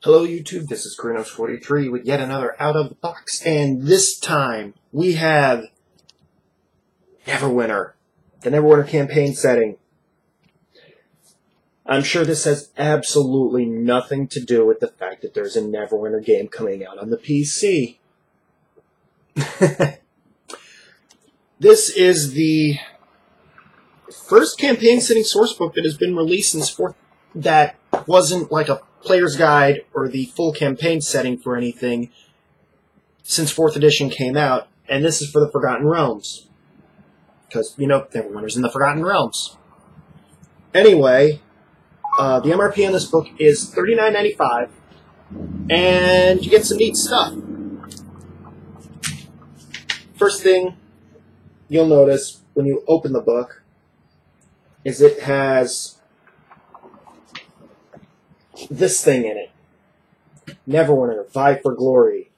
Hello YouTube, this is Kronos43 with yet another Out of the Box, and this time we have Neverwinter, the Neverwinter campaign setting. I'm sure this has absolutely nothing to do with the fact that there's a Neverwinter game coming out on the PC. This is the first campaign setting sourcebook that has been released since 4th that wasn't like a player's guide or the full campaign setting for anything since 4th edition came out, and this is for the Forgotten Realms. Because, you know, Neverwinter's in the Forgotten Realms. Anyway, the MRP on this book is $39.95, and you get some neat stuff. First thing you'll notice when you open the book is it has this thing in it. Neverwinter, Vie for Glory.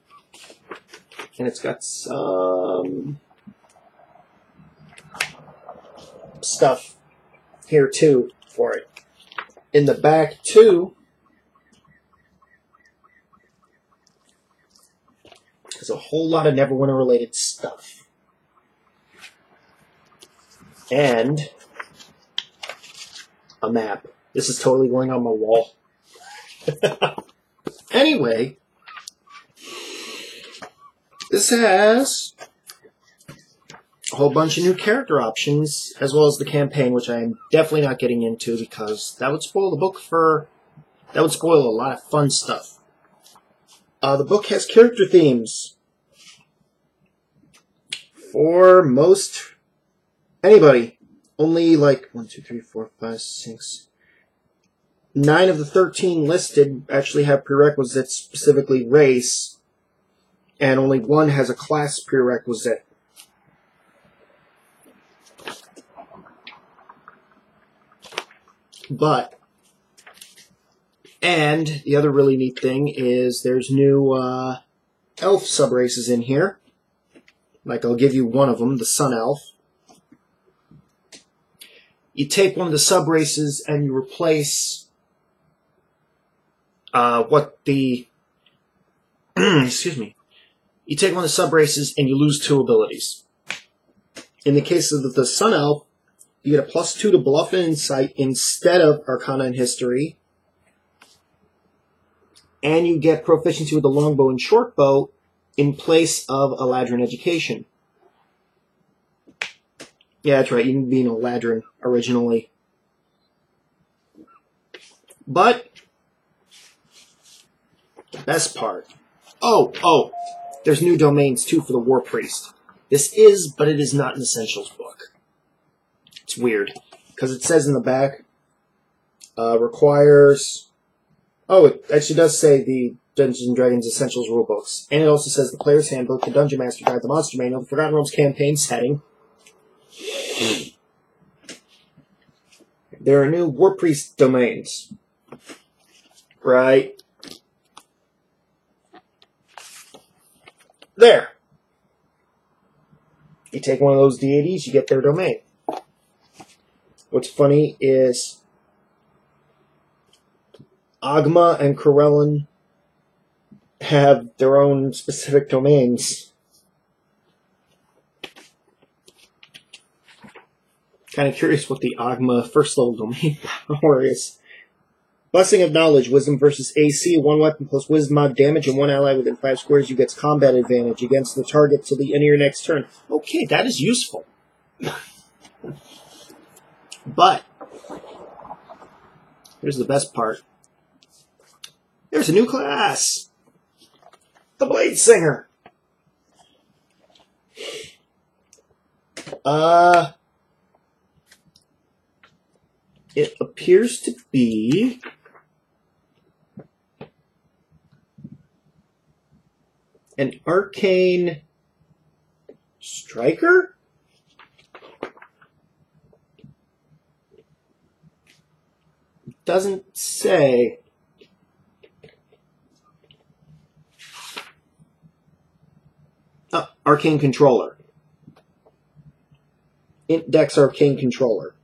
And it's got some stuff here too for it. In the back too, there's a whole lot of Neverwinter related stuff. And a map. This is totally going on my wall. Anyway, this has a whole bunch of new character options, as well as the campaign, which I am definitely not getting into because that would spoil the book that would spoil a lot of fun stuff. The book has character themes for most anybody. Only like 1, 2, 3, 4, 5, 6. 9 of the 13 listed actually have prerequisites, specifically race, and only 1 has a class prerequisite. And the other really neat thing is there's new elf subraces in here. Like, I'll give you one of them, the Sun Elf. You take one of the subraces and you replace excuse me. You take one of the subraces and you lose 2 abilities. In the case of the Sun Elf, you get a +2 to Bluff and Insight instead of Arcana and History. And you get proficiency with the Longbow and Shortbow in place of Eladrin Education. Yeah, that's right, you can be an Eladrin originally. But best part. Oh, there's new domains too for the War Priest. This is, but it is not an Essentials book. It's weird, because it says in the back, requires... Oh, it actually does say the Dungeons & Dragons Essentials rulebooks. And it also says the Player's Handbook, the Dungeon Master Guide, the Monster Manual, the Forgotten Realms campaign setting. There are new War Priest domains. Right there. You take one of those deities, you get their domain. What's funny is Agma and Corellon have their own specific domains. Kind of curious what the Agma first level domain power is. Blessing of Knowledge, Wisdom versus AC, 1 weapon plus Wisdom mod damage, and 1 ally within 5 squares you get combat advantage against the target till the end of your next turn. Okay, that is useful. But, here's the best part. There's a new class! The Blade Singer! It appears to be... an arcane striker? Doesn't say. Oh, arcane controller. Dex arcane controller.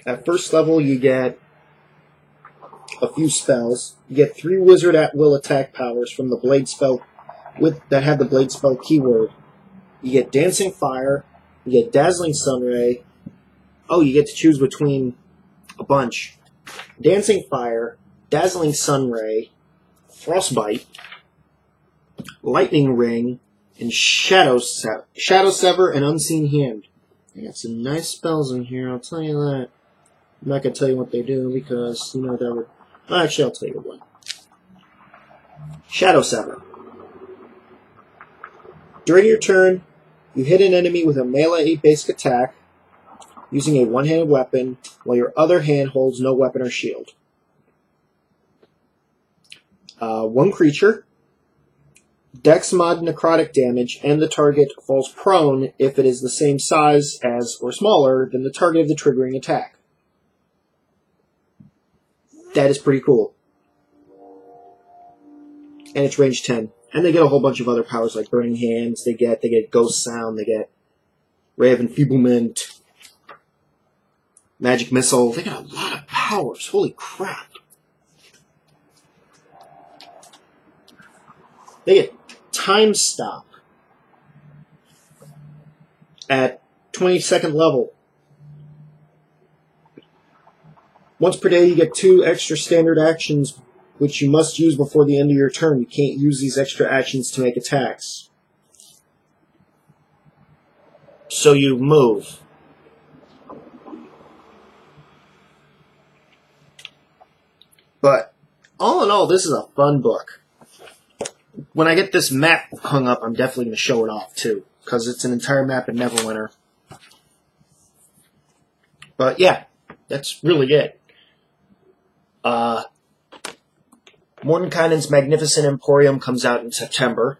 At first level, you get a few spells. You get 3 Wizard at Will attack powers from the Blade spell that have the Blade spell keyword. You get Dancing Fire. You get Dazzling Sunray. Oh, you get to choose between a bunch. Dancing Fire, Dazzling Sunray, Frostbite, Lightning Ring, and Shadow Sever and Unseen Hand. They got some nice spells in here, I'll tell you that. I'm not going to tell you what they do because, you know, that would... Actually, I'll tell you what. Shadow Sever. During your turn, you hit an enemy with a melee basic attack using a one-handed weapon while your other hand holds no weapon or shield. 1 creature, Dex mod necrotic damage, and the target falls prone if it is the same size as or smaller than the target of the triggering attack. That is pretty cool. And it's range 10. And they get a whole bunch of other powers like Burning Hands, they get Ghost Sound, they get Ray of Enfeeblement, Magic Missile. They got a lot of powers. Holy crap. They get Time Stop at 22nd level. Once per day, you get 2 extra standard actions, which you must use before the end of your turn. You can't use these extra actions to make attacks. So you move. But, all in all, this is a fun book. When I get this map hung up, I'm definitely going to show it off, too. Because it's an entire map in Neverwinter. But, yeah, that's really it. Mordenkainen's Magnificent Emporium comes out in September.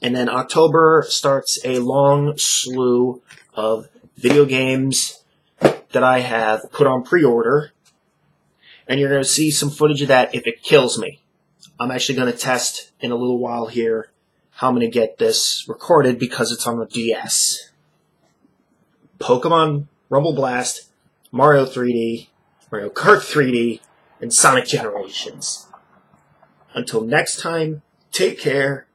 And then October starts a long slew of video games that I have put on pre-order. And you're going to see some footage of that if it kills me. I'm actually going to test in a little while here how I'm going to get this recorded because it's on the DS. Pokemon Rumble Blast, Mario 3D, Mario Kart 3D, and Sonic Generations. Until next time, take care.